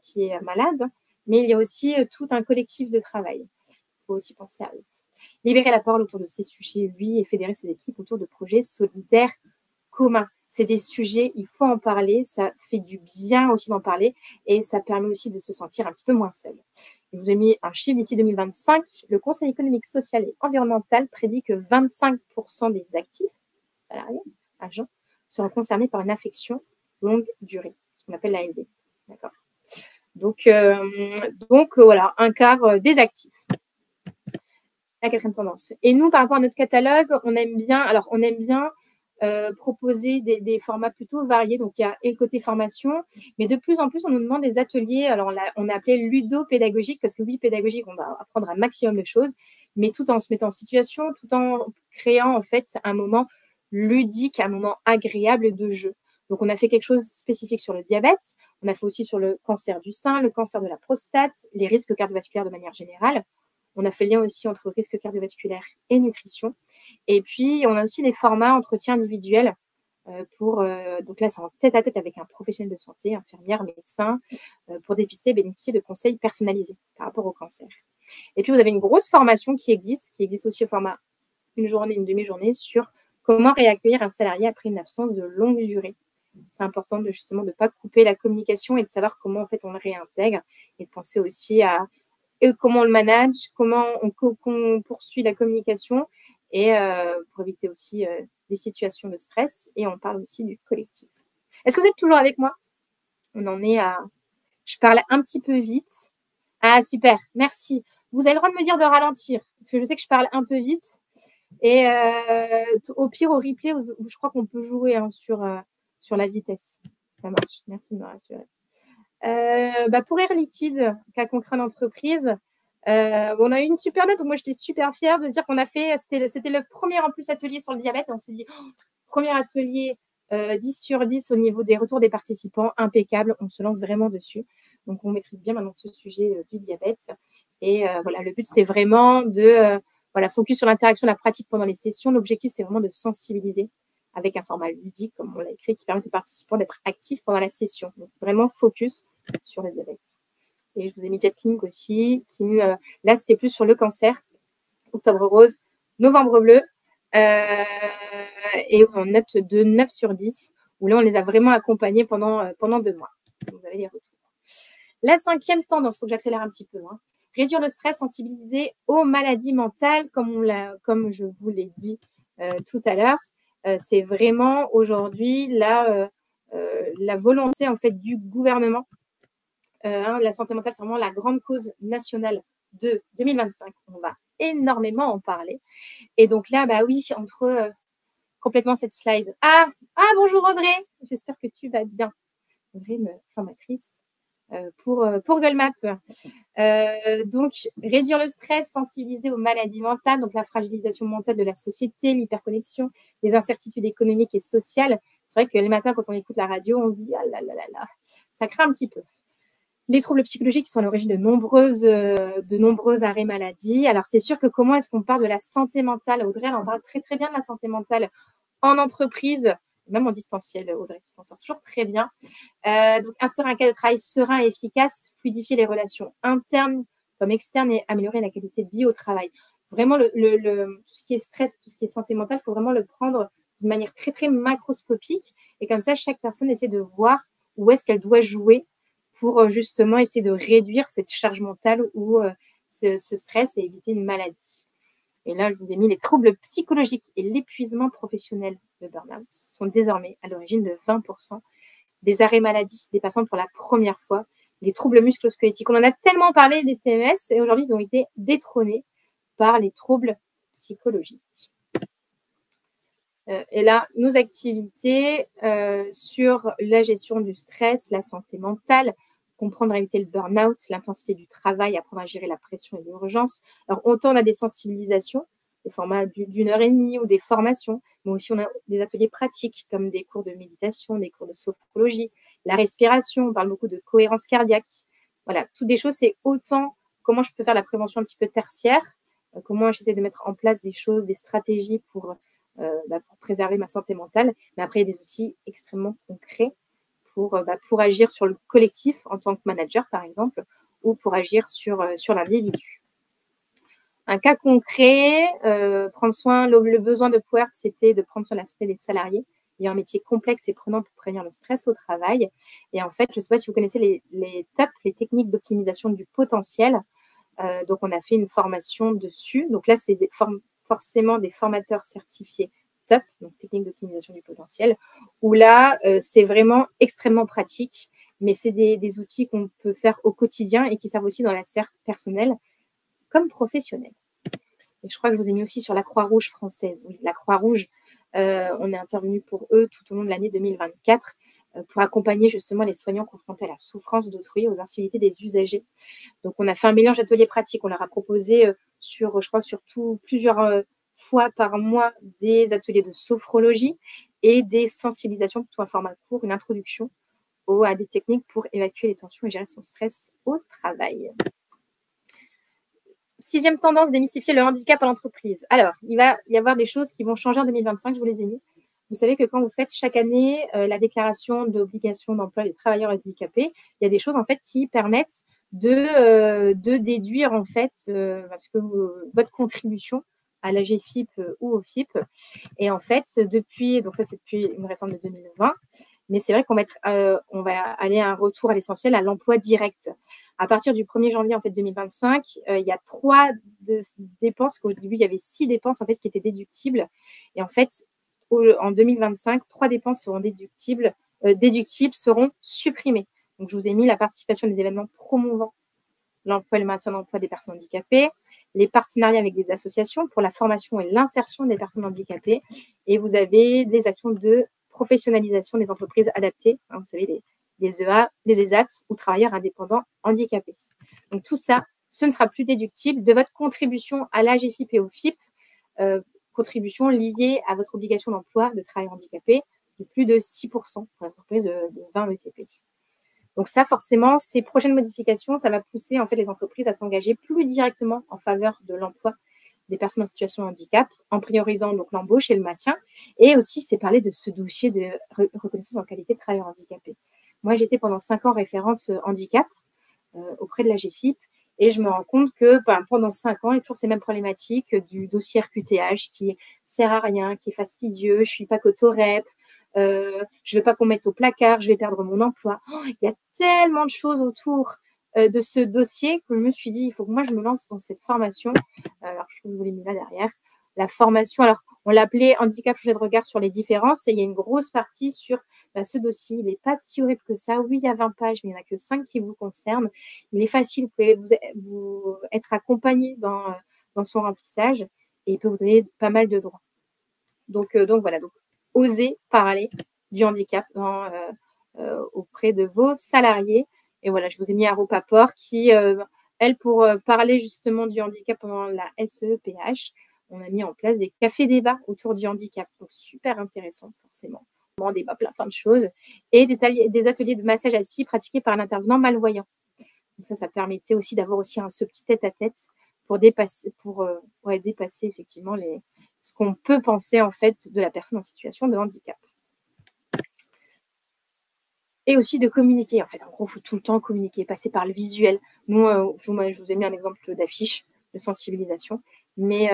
qui est malade, mais il y a aussi tout un collectif de travail. Il faut aussi penser à eux. Libérer la parole autour de ces sujets, oui, et fédérer ses équipes autour de projets solidaires communs. C'est des sujets, il faut en parler, ça fait du bien aussi d'en parler et ça permet aussi de se sentir un petit peu moins seul. Je vous ai mis un chiffre d'ici 2025. Le Conseil économique, social et environnemental prédit que 25% des actifs salariés, agents, seront concernés par une affection longue durée, ce qu'on appelle l'ALD. D'accord. Donc voilà, un quart des actifs. La quatrième tendance. Et nous, par rapport à notre catalogue, on aime bien proposer des formats plutôt variés. Donc, il y a le côté formation, mais de plus en plus, on nous demande des ateliers. Alors, on a appelé ludo-pédagogique, parce que oui, pédagogique, on va apprendre un maximum de choses, mais tout en se mettant en situation, tout en créant en fait un moment ludique, un moment agréable de jeu. Donc, on a fait quelque chose spécifique sur le diabète. On a fait aussi sur le cancer du sein, le cancer de la prostate, les risques cardiovasculaires de manière générale. On a fait le lien aussi entre risque cardiovasculaire et nutrition. Et puis, on a aussi des formats entretien individuel donc là, c'est en tête-à-tête avec un professionnel de santé, infirmière, médecin, pour dépister et bénéficier de conseils personnalisés par rapport au cancer. Et puis, vous avez une grosse formation qui existe aussi au format une journée, une demi-journée sur Comment réaccueillir un salarié après une absence de longue durée? C'est important de justement de ne pas couper la communication et de savoir comment en fait on le réintègre et de penser aussi à comment on le manage, comment on poursuit la communication et pour éviter aussi des situations de stress. Et on parle aussi du collectif. Est-ce que vous êtes toujours avec moi? On en est à... Je parle un petit peu vite. Ah, super, merci. Vous avez le droit de me dire de ralentir, parce que je sais que je parle un peu vite. Et au pire, au replay, je crois qu'on peut jouer sur la vitesse. Ça marche, merci de me rassurer. Pour Air Liquide, cas concret d'entreprise, on a eu une super note. Moi, j'étais super fière de dire qu'on a fait, c'était le premier en plus atelier sur le diabète. Et on s'est dit, premier atelier 10 sur 10 au niveau des retours des participants, impeccable. On se lance vraiment dessus. Donc, on maîtrise bien maintenant ce sujet du diabète. Et voilà, le but, c'était vraiment de focus sur l'interaction, la pratique pendant les sessions. L'objectif, c'est vraiment de sensibiliser avec un format ludique, comme on l'a écrit, qui permet aux participants d'être actifs pendant la session. Donc, vraiment focus sur le diabète. Et je vous ai mis Jetlink aussi, là, c'était plus sur le cancer. Octobre rose, novembre bleu, et on note de 9 sur 10, où là, on les a vraiment accompagnés pendant 2 mois. Vous avez les retours. La 5e tendance, il faut que j'accélère un petit peu. Réduire le stress, sensibiliser aux maladies mentales, comme je vous l'ai dit tout à l'heure. C'est vraiment aujourd'hui la volonté en fait du gouvernement. La santé mentale, c'est vraiment la grande cause nationale de 2025. On va énormément en parler. Et donc là, oui, entre complètement cette slide. Ah, bonjour Audrey. J'espère que tu vas bien. Audrey, formatrice pour Goldmap. Donc, réduire le stress, sensibiliser aux maladies mentales, donc la fragilisation mentale de la société, l'hyperconnexion, les incertitudes économiques et sociales. C'est vrai que les matins, quand on écoute la radio, on se dit ah là là là là, ça craint un petit peu. Les troubles psychologiques sont à l'origine de nombreux arrêts maladie. Alors, c'est sûr que comment est-ce qu'on parle de la santé mentale? Audrey, elle en parle très, très bien de la santé mentale en entreprise, même en distanciel, Audrey, qui s'en sort toujours très bien. Donc, instaurer un cadre de travail serein et efficace, fluidifier les relations internes comme externes et améliorer la qualité de vie au travail. Vraiment, tout ce qui est stress, tout ce qui est santé mentale, il faut vraiment le prendre d'une manière très, très macroscopique. Et comme ça, chaque personne essaie de voir où est-ce qu'elle doit jouer pour justement essayer de réduire cette charge mentale ou ce stress et éviter une maladie. Et là, je vous ai mis les troubles psychologiques et l'épuisement professionnel, le burn-out, sont désormais à l'origine de 20% des arrêts maladie des patients pour la première fois. Les troubles musculo-squelettiques, on en a tellement parlé des TMS et aujourd'hui, ils ont été détrônés par les troubles psychologiques. Et là, nos activités sur la gestion du stress, la santé mentale, comprendre à éviter le burn-out, l'intensité du travail, apprendre à gérer la pression et l'urgence. Alors, autant on a des sensibilisations, des formats d'1h30 ou des formations, mais aussi on a des ateliers pratiques comme des cours de méditation, des cours de sophrologie, la respiration, on parle beaucoup de cohérence cardiaque. Voilà, toutes des choses, c'est autant comment je peux faire la prévention un petit peu tertiaire, comment j'essaie de mettre en place des choses, des stratégies pour préserver ma santé mentale. Mais après, il y a des outils extrêmement concrets pour agir sur le collectif en tant que manager, par exemple, ou pour agir sur l'individu. Un cas concret, prendre soin, le besoin de Puert, c'était de prendre soin de la santé des salariés. Il y a un métier complexe et prenant pour prévenir le stress au travail. Et en fait, je ne sais pas si vous connaissez les TOP, les techniques d'optimisation du potentiel. Donc, on a fait une formation dessus. Donc là, c'est forcément des formateurs certifiés TOP, donc technique d'optimisation du potentiel, où là, c'est vraiment extrêmement pratique, mais c'est des outils qu'on peut faire au quotidien et qui servent aussi dans la sphère personnelle comme professionnelle. Et je crois que je vous ai mis aussi sur la Croix-Rouge française. Oui, la Croix-Rouge, on est intervenu pour eux tout au long de l'année 2024 pour accompagner justement les soignants confrontés à la souffrance d'autrui, aux incivilités des usagers. Donc, on a fait un mélange d'ateliers pratiques. On leur a proposé plusieurs fois par mois des ateliers de sophrologie et des sensibilisations, plutôt un format court, une introduction à des techniques pour évacuer les tensions et gérer son stress au travail. 6e tendance, démystifier le handicap à l'entreprise. Alors, il va y avoir des choses qui vont changer en 2025, je vous les ai mis. Vous savez que quand vous faites chaque année la déclaration d'obligation d'emploi des travailleurs handicapés, il y a des choses en fait qui permettent de déduire en fait parce que votre contribution à l'AGFIP ou au FIP. Et en fait, donc ça c'est depuis une réforme de 2020, mais c'est vrai qu'on on va aller à un retour à l'essentiel, à l'emploi direct. À partir du 1er janvier en fait 2025, il y a 3 dépenses, qu'au début il y avait 6 dépenses en fait qui étaient déductibles. Et en fait, en 2025, 3 dépenses seront déductibles seront supprimées. Donc je vous ai mis la participation des événements promouvant l'emploi et le maintien d'emploi des personnes handicapées, les partenariats avec des associations pour la formation et l'insertion des personnes handicapées, et vous avez des actions de professionnalisation des entreprises adaptées, vous savez, les EA, les ESAT ou travailleurs indépendants handicapés. Donc tout ça, ce ne sera plus déductible de votre contribution à l'AGFIP et au FIP, contribution liée à votre obligation d'emploi de travailleurs handicapés de plus de 6% pour l'entreprise de 20 ETP. Donc ça, forcément, ces prochaines modifications, ça va pousser en fait les entreprises à s'engager plus directement en faveur de l'emploi des personnes en situation de handicap, en priorisant donc l'embauche et le maintien. Et aussi, c'est parler de ce dossier de reconnaissance en qualité de travailleur handicapé. Moi, j'étais pendant 5 ans référente handicap auprès de la GFIP, et je me rends compte que pendant 5 ans, il y a toujours ces mêmes problématiques du dossier RQTH qui sert à rien, qui est fastidieux, je suis pas cotorep, je veux pas qu'on mette au placard, je vais perdre mon emploi. Il y a tellement de choses autour de ce dossier que je me suis dit, il faut que moi je me lance dans cette formation. Alors, je vous l'ai mis là derrière. La formation, alors on l'appelait handicap changer de regard sur les différences, et il y a une grosse partie sur ce dossier. Il n'est pas si horrible que ça. Oui, il y a 20 pages, mais il n'y en a que 5 qui vous concernent. Il est facile, vous pouvez vous être accompagné dans son remplissage, et il peut vous donner pas mal de droits. Donc voilà, donc osez parler du handicap auprès de vos salariés. Et voilà, je vous ai mis Aro Papor qui, elle, pour parler justement du handicap pendant la SEPH, on a mis en place des cafés-débats autour du handicap. Donc, super intéressant, forcément. On débat plein de choses. Et des ateliers de massage assis pratiqués par un intervenant malvoyant. Donc ça permettait aussi d'avoir aussi ce petit tête-à-tête pour dépasser effectivement ce qu'on peut penser en fait de la personne en situation de handicap. Et aussi de communiquer. En fait, en gros, il faut tout le temps communiquer, passer par le visuel. Nous, je vous ai mis un exemple d'affiche de sensibilisation, mais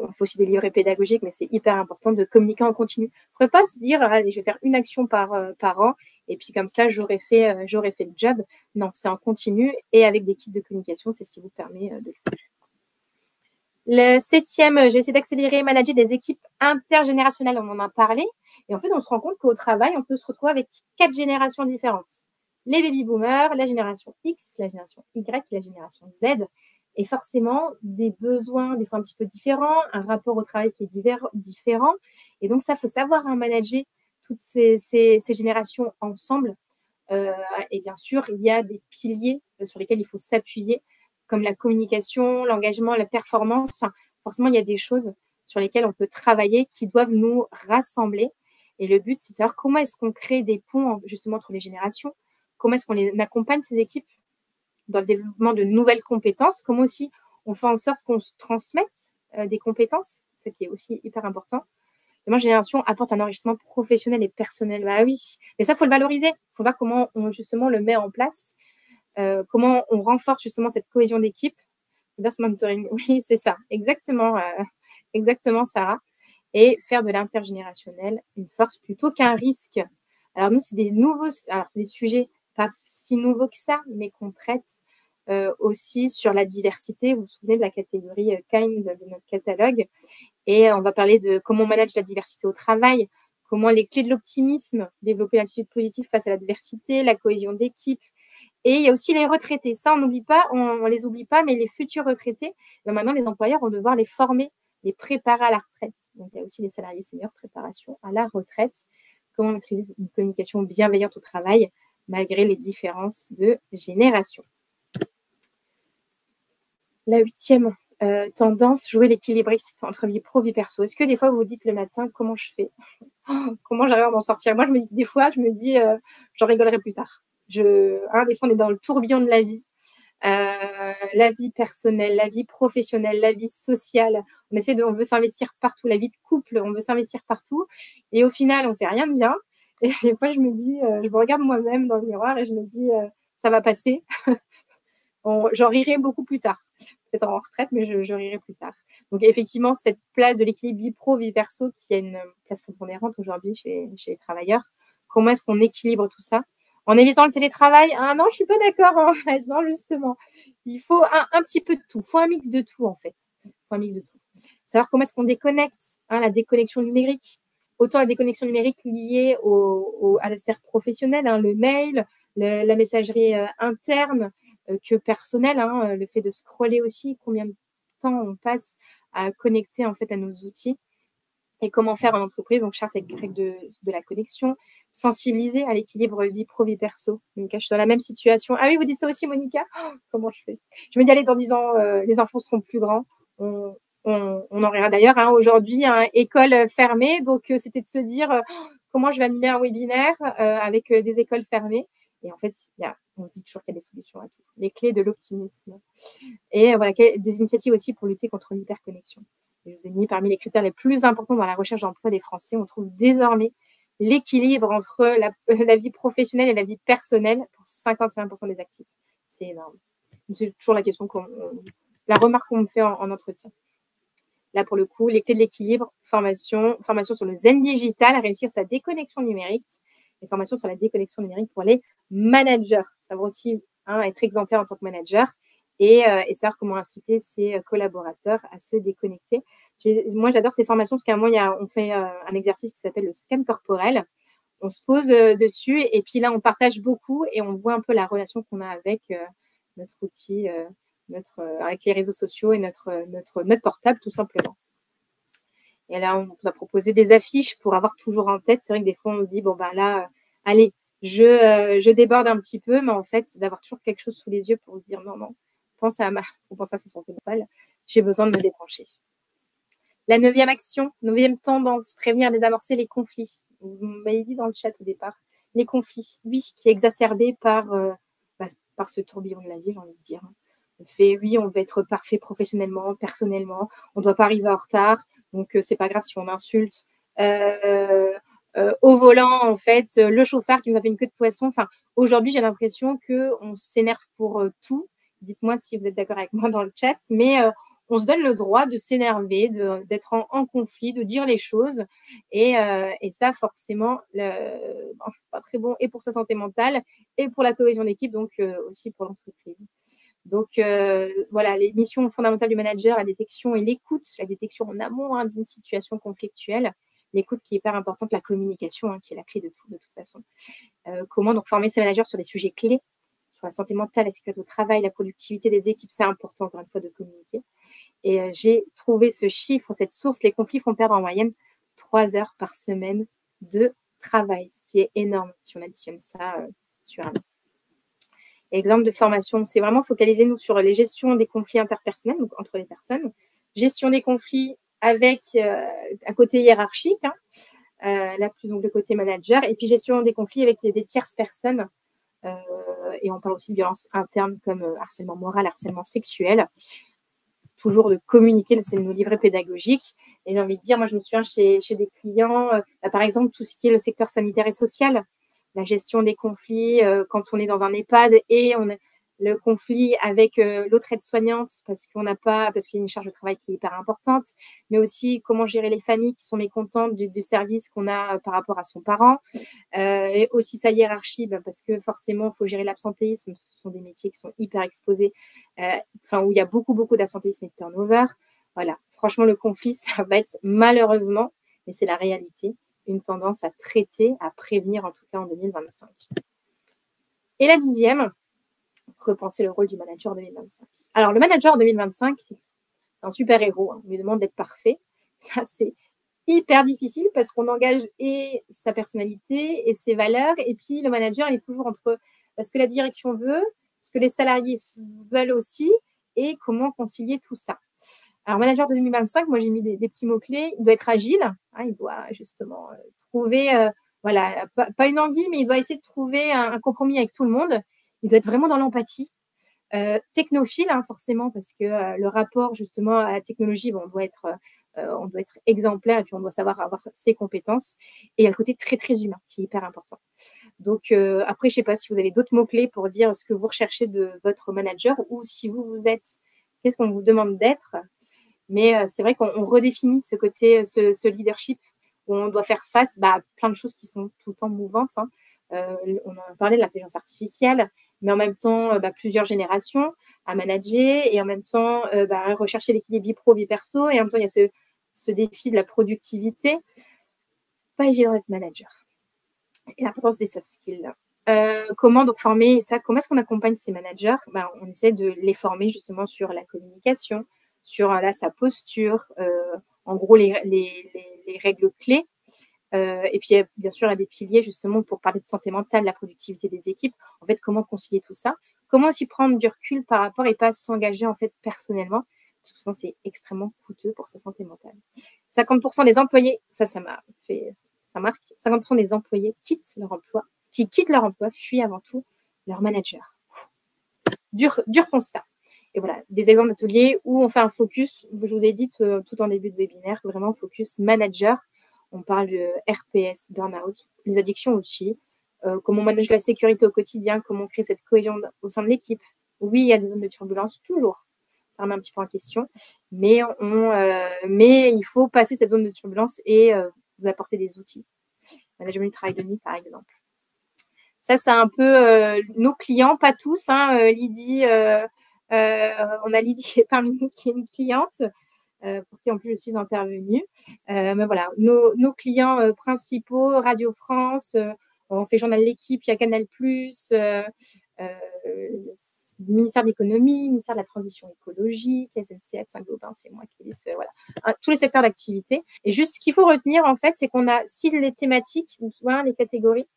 on fait aussi des livrets pédagogiques, mais c'est hyper important de communiquer en continu. Il ne faudrait pas se dire, allez, je vais faire une action par an, et puis comme ça, j'aurais fait le job. Non, c'est en continu, et avec des kits de communication, c'est ce qui vous permet de le faire. Le 7e, j'ai essayé d'accélérer, manager des équipes intergénérationnelles, on en a parlé. Et en fait, on se rend compte qu'au travail, on peut se retrouver avec 4 générations différentes. Les baby-boomers, la génération X, la génération Y et la génération Z. Et forcément, des besoins des fois un petit peu différents, un rapport au travail qui est différent. Et donc, ça, il faut savoir manager toutes ces générations ensemble. Et bien sûr, il y a des piliers sur lesquels il faut s'appuyer, comme la communication, l'engagement, la performance. Enfin, forcément, il y a des choses sur lesquelles on peut travailler qui doivent nous rassembler. Et le but, c'est de savoir comment est-ce qu'on crée des ponts justement entre les générations, comment est-ce qu'on accompagne ces équipes dans le développement de nouvelles compétences, comment aussi on fait en sorte qu'on se transmette des compétences, ce qui est aussi hyper important. Ma génération apporte un enrichissement professionnel et personnel. Bah oui, mais ça, il faut le valoriser. Il faut voir comment on justement le met en place, comment on renforce justement cette cohésion d'équipe. Reverse mentoring, oui, c'est ça, exactement, Sarah. Et faire de l'intergénérationnel une force plutôt qu'un risque. Alors nous, c'est des sujets pas si nouveaux que ça, mais qu'on traite aussi sur la diversité. Vous vous souvenez de la catégorie Kind de notre catalogue. Et on va parler de comment on manage la diversité au travail, comment les clés de l'optimisme, développer l'attitude positive face à l'adversité, la cohésion d'équipe. Et il y a aussi les retraités. Ça, on les oublie pas, mais les futurs retraités, maintenant, les employeurs vont devoir les former, les préparer à la retraite. Donc, il y a aussi les salariés seniors, préparation à la retraite. Comment maîtriser une communication bienveillante au travail, malgré les différences de génération. La 8e tendance, jouer l'équilibriste entre vie pro et vie perso. Est-ce que des fois, vous vous dites le matin, comment je fais? Comment j'arrive à m'en sortir? Moi, des fois, je me dis, j'en rigolerai plus tard. Des fois, on est dans le tourbillon de la vie. La vie personnelle, la vie professionnelle, la vie sociale. On veut s'investir partout, la vie de couple, on veut s'investir partout. Et au final, on ne fait rien de bien. Et des fois, je me dis, je me regarde moi-même dans le miroir et je me dis, ça va passer. J'en rirai beaucoup plus tard. peut-être en retraite, mais je rirai plus tard. Donc effectivement, cette place de l'équilibre vie pro, vie perso, qui a une place prépondérante aujourd'hui chez les travailleurs. Comment est-ce qu'on équilibre tout ça? En évitant le télétravail? Ah non, je suis pas d'accord, en fait. Non, justement. Il faut un petit peu de tout. Il faut un mix de tout, en fait. Il faut un mix de tout. Savoir comment est-ce qu'on déconnecte, la déconnexion numérique. Autant la déconnexion numérique liée à la sphère professionnelle, le mail, la messagerie interne que personnelle, le fait de scroller aussi, combien de temps on passe à connecter en fait à nos outils et comment faire en entreprise, donc charte avec règles de la connexion, sensibiliser à l'équilibre vie pro, vie perso. Monica, je suis dans la même situation. Ah oui, vous dites ça aussi, Monica? Comment je fais? Je me dis, allez, dans 10 ans, les enfants seront plus grands. On en rira d'ailleurs. Aujourd'hui, école fermée, donc c'était de se dire comment je vais animer un webinaire avec des écoles fermées. Et en fait, on se dit toujours qu'il y a des solutions à tout. Les clés de l'optimisme. Et voilà, des initiatives aussi pour lutter contre l'hyperconnexion. Je vous ai mis parmi les critères les plus importants dans la recherche d'emploi des Français. On trouve désormais l'équilibre entre la vie professionnelle et la vie personnelle pour 51% des actifs. C'est énorme. C'est toujours la remarque qu'on me fait en entretien. Là, pour le coup, les clés de l'équilibre, formation sur le zen digital, réussir sa déconnexion numérique, et formation sur la déconnexion numérique pour les managers. Ça va aussi être exemplaire en tant que manager et savoir comment inciter ses collaborateurs à se déconnecter. Moi, j'adore ces formations parce qu'à un moment, on fait un exercice qui s'appelle le scan corporel. On se pose dessus et puis là, on partage beaucoup et on voit un peu la relation qu'on a avec notre outil, avec les réseaux sociaux et notre portable, tout simplement. Et là, on vous a proposé des affiches pour avoir toujours en tête. C'est vrai que des fois, on se dit, bon, ben là, allez, je déborde un petit peu, mais en fait, c'est d'avoir toujours quelque chose sous les yeux pour se dire, non, faut penser à sa santé mentale. J'ai besoin de me débrancher. La 9e action, 9e tendance, prévenir, désamorcer les conflits. Vous m'avez dit dans le chat au départ, les conflits, oui, qui est exacerbé par ce tourbillon de la vie, j'ai envie de dire. On fait, oui, on veut être parfait professionnellement, personnellement, on ne doit pas arriver en retard, donc c'est pas grave si on insulte. Au volant, en fait, le chauffard qui nous a fait une queue de poisson. Enfin, aujourd'hui, j'ai l'impression qu'on s'énerve pour tout. Dites-moi si vous êtes d'accord avec moi dans le chat, mais on se donne le droit de s'énerver, d'être en conflit, de dire les choses. Et ça, forcément, c'est pas très bon et pour sa santé mentale et pour la cohésion d'équipe, donc aussi pour l'entreprise. Donc, voilà, les missions fondamentales du manager, la détection et l'écoute, la détection en amont d'une situation conflictuelle, l'écoute qui est hyper importante, la communication qui est la clé de tout, de toute façon. Comment donc former ses managers sur des sujets clés, sur la santé mentale, la sécurité au travail, la productivité des équipes, c'est important encore une fois de communiquer. Et j'ai trouvé ce chiffre, cette source, les conflits font perdre en moyenne 3 heures par semaine de travail, ce qui est énorme si on additionne ça sur un an. Exemple de formation, c'est vraiment focaliser nous sur les gestions des conflits interpersonnels, donc entre les personnes, gestion des conflits avec un côté hiérarchique, là plus donc le côté manager, et puis gestion des conflits avec des tierces personnes. Et on parle aussi de violences internes comme harcèlement moral, harcèlement sexuel. Toujours de communiquer, c'est nos livrets pédagogiques. Et j'ai envie de dire, moi je me souviens chez des clients, par exemple tout ce qui est le secteur sanitaire et social, la gestion des conflits quand on est dans un EHPAD et on a le conflit avec l'autre aide-soignante parce qu'il y a une charge de travail qui est hyper importante, mais aussi comment gérer les familles qui sont mécontentes du service qu'on a par rapport à son parent, et aussi sa hiérarchie, parce que forcément, il faut gérer l'absentéisme. Ce sont des métiers qui sont hyper exposés, où il y a beaucoup, beaucoup d'absentéisme et de turnover. Voilà, franchement, le conflit, ça va être malheureusement, mais c'est la réalité, une tendance à traiter, à prévenir en tout cas en 2025. Et la 10e, repenser le rôle du manager en 2025. Alors, le manager en 2025, c'est un super héros. On lui demande d'être parfait. Ça, c'est hyper difficile parce qu'on engage et sa personnalité et ses valeurs. Et puis, le manager, il est toujours entre ce que la direction veut, ce que les salariés veulent aussi et comment concilier tout ça. Alors, manager de 2025, moi, j'ai mis des petits mots-clés. Il doit être agile. Il doit justement trouver, pas une envie, mais il doit essayer de trouver un compromis avec tout le monde. Il doit être vraiment dans l'empathie. Technophile, forcément, parce que le rapport, justement, à la technologie, on doit être exemplaire et puis on doit savoir avoir ses compétences. Et il y a le côté très, très humain qui est hyper important. Donc, après, je ne sais pas si vous avez d'autres mots-clés pour dire ce que vous recherchez de votre manager ou si vous êtes qu'est-ce qu'on vous demande d'être. Mais c'est vrai qu'on redéfinit ce côté, ce leadership où on doit faire face à plein de choses qui sont tout le temps mouvantes. Hein. On en a parlé de l'intelligence artificielle, mais en même temps, plusieurs générations à manager et en même temps, rechercher l'équilibre vie pro, vie perso. Et en même temps, il y a ce défi de la productivité. Pas évident d'être manager. Et l'importance des soft skills. Comment donc former ça? Comment est-ce qu'on accompagne ces managers? On essaie de les former justement sur la communication, sur sa posture, en gros les règles clés. Et puis bien sûr, il y a des piliers justement pour parler de santé mentale, la productivité des équipes. En fait, comment concilier tout ça? Comment aussi prendre du recul par rapport et pas s'engager en fait personnellement, parce que sinon c'est extrêmement coûteux pour sa santé mentale. 50% des employés, ça m'a fait, ça marque. 50% des employés quittent leur emploi, fuient avant tout leur manager. Dur constat. Et voilà, des exemples d'ateliers où on fait un focus, je vous ai dit tout en début de webinaire, vraiment focus manager. On parle de RPS, burn-out, les addictions aussi, comment on manage la sécurité au quotidien, comment on crée cette cohésion au sein de l'équipe. Oui, il y a des zones de turbulence, toujours. Ça remet un petit peu en question. Mais il faut passer cette zone de turbulence et vous apporter des outils. Management du travail de nuit, par exemple. Ça, c'est un peu nos clients, pas tous. Hein, Lydie, on a Lydie parmi nous qui est une cliente, pour qui en plus je suis intervenue. Mais voilà, nos clients principaux, Radio France, on fait Journal L'Équipe, il y a Canal+, ministère de l'économie, ministère de la transition écologique, SNCF, Saint-Gobain, c'est moi qui liste, voilà, tous les secteurs d'activité. Et juste ce qu'il faut retenir en fait, c'est qu'on a les thématiques, ou soit les catégories,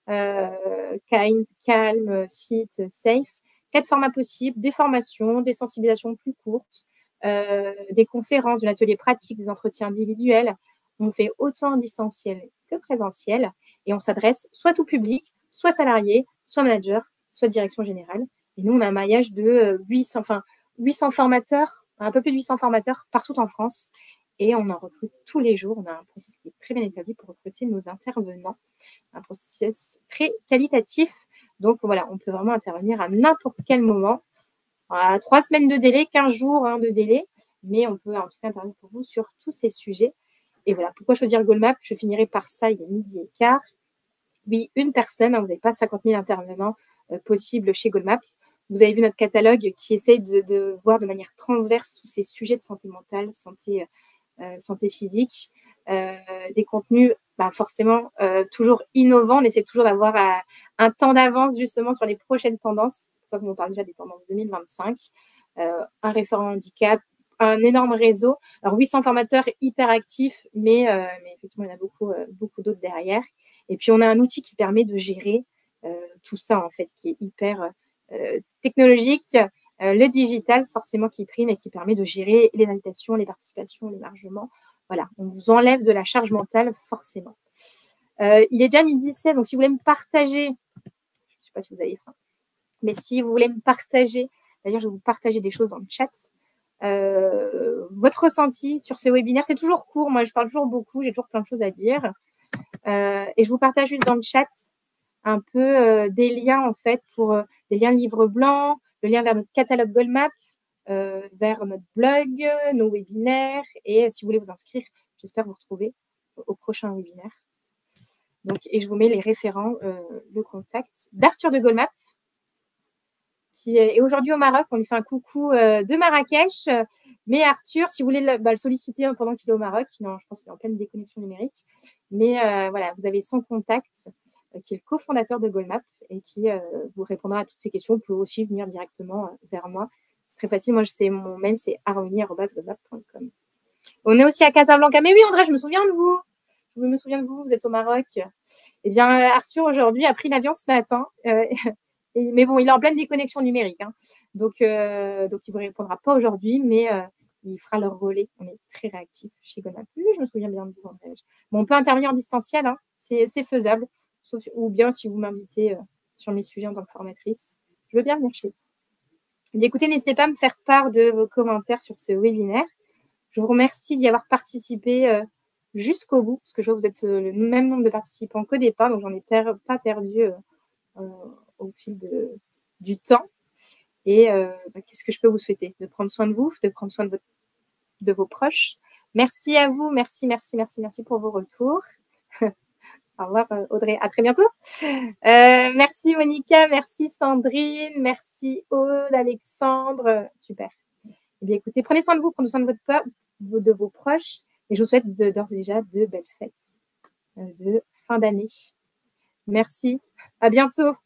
kind, calme, fit, safe, 4 formats possibles, des formations, des sensibilisations plus courtes, des conférences, de l'atelier pratique, des entretiens individuels. On fait autant en distanciel que présentiel et on s'adresse soit tout public, soit salarié, soit manager, soit direction générale. Et nous, on a un maillage de 800 formateurs, un peu plus de 800 formateurs partout en France. Et on en recrute tous les jours. On a un processus qui est très bien établi pour recruter nos intervenants. Un processus très qualitatif. Donc voilà, on peut vraiment intervenir à n'importe quel moment. À 3 semaines de délai, 15 jours de délai. Mais on peut en tout cas intervenir pour vous sur tous ces sujets. Et voilà, pourquoi choisir Goalmap? Je finirai par ça, il est 12h15. Oui, une personne, vous n'avez pas 50 000 intervenants possibles chez Goalmap. Vous avez vu notre catalogue qui essaye de voir de manière transverse tous ces sujets de santé mentale, santé physique, des contenus forcément toujours innovants. On essaie toujours d'avoir un temps d'avance justement sur les prochaines tendances. C'est pour ça qu'on parle déjà des tendances 2025. Un référent handicap, un énorme réseau. Alors 800 formateurs hyper actifs, mais effectivement, il y en a beaucoup d'autres derrière. Et puis, on a un outil qui permet de gérer tout ça, en fait, qui est hyper technologique. Le digital, forcément, qui prime et qui permet de gérer les invitations, les participations, l'émargement. Voilà, on vous enlève de la charge mentale, forcément. Il est déjà 12h16, donc si vous voulez me partager, je ne sais pas si vous avez faim, mais si vous voulez me partager, d'ailleurs, je vais vous partager des choses dans le chat, votre ressenti sur ce webinaire. C'est toujours court, moi je parle toujours beaucoup, j'ai toujours plein de choses à dire. Et je vous partage juste dans le chat un peu des liens en fait pour des liens livre blanc, le lien vers notre catalogue Goalmap, vers notre blog, nos webinaires. Et si vous voulez vous inscrire, j'espère vous retrouver au prochain webinaire. Donc, et je vous mets les référents, le contact d'Arthur de Goalmap, qui est aujourd'hui au Maroc. On lui fait un coucou de Marrakech. Mais Arthur, si vous voulez le solliciter pendant qu'il est au Maroc, non, je pense qu'il est en pleine déconnexion numérique. Mais voilà, vous avez son contact, qui est le cofondateur de Goalmap et qui vous répondra à toutes ces questions. Vous pouvez aussi venir directement vers moi. C'est très facile. Moi, mon mail, c'est harmonie@goalmap.com. On est aussi à Casablanca. Mais oui, André, je me souviens de vous. Je me souviens de vous. Vous êtes au Maroc. Eh bien, Arthur, aujourd'hui, a pris l'avion ce matin. Mais bon, il est en pleine déconnexion numérique. Hein. Donc, il ne vous répondra pas aujourd'hui, mais il fera leur relais. On est très réactifs chez Goalmap. Oui, je me souviens bien de vous. Bon, on peut intervenir en distanciel. Hein. C'est faisable. Ou bien si vous m'invitez sur mes sujets en tant que formatrice, je veux bien venir chez vous. Écoutez, n'hésitez pas à me faire part de vos commentaires sur ce webinaire. Je vous remercie d'y avoir participé jusqu'au bout, parce que je vois que vous êtes le même nombre de participants qu'au départ, donc j'en ai pas perdu au fil du temps. Et qu'est-ce que je peux vous souhaiter? De prendre soin de vous, de prendre soin de vos proches. Merci à vous, merci pour vos retours. Au revoir Audrey, à très bientôt. Merci Monica, merci Sandrine, merci Aude, Alexandre, super. Eh bien écoutez, prenez soin de vous, prenez soin de vos proches et je vous souhaite d'ores et déjà de belles fêtes de fin d'année. Merci, à bientôt.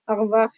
Au revoir.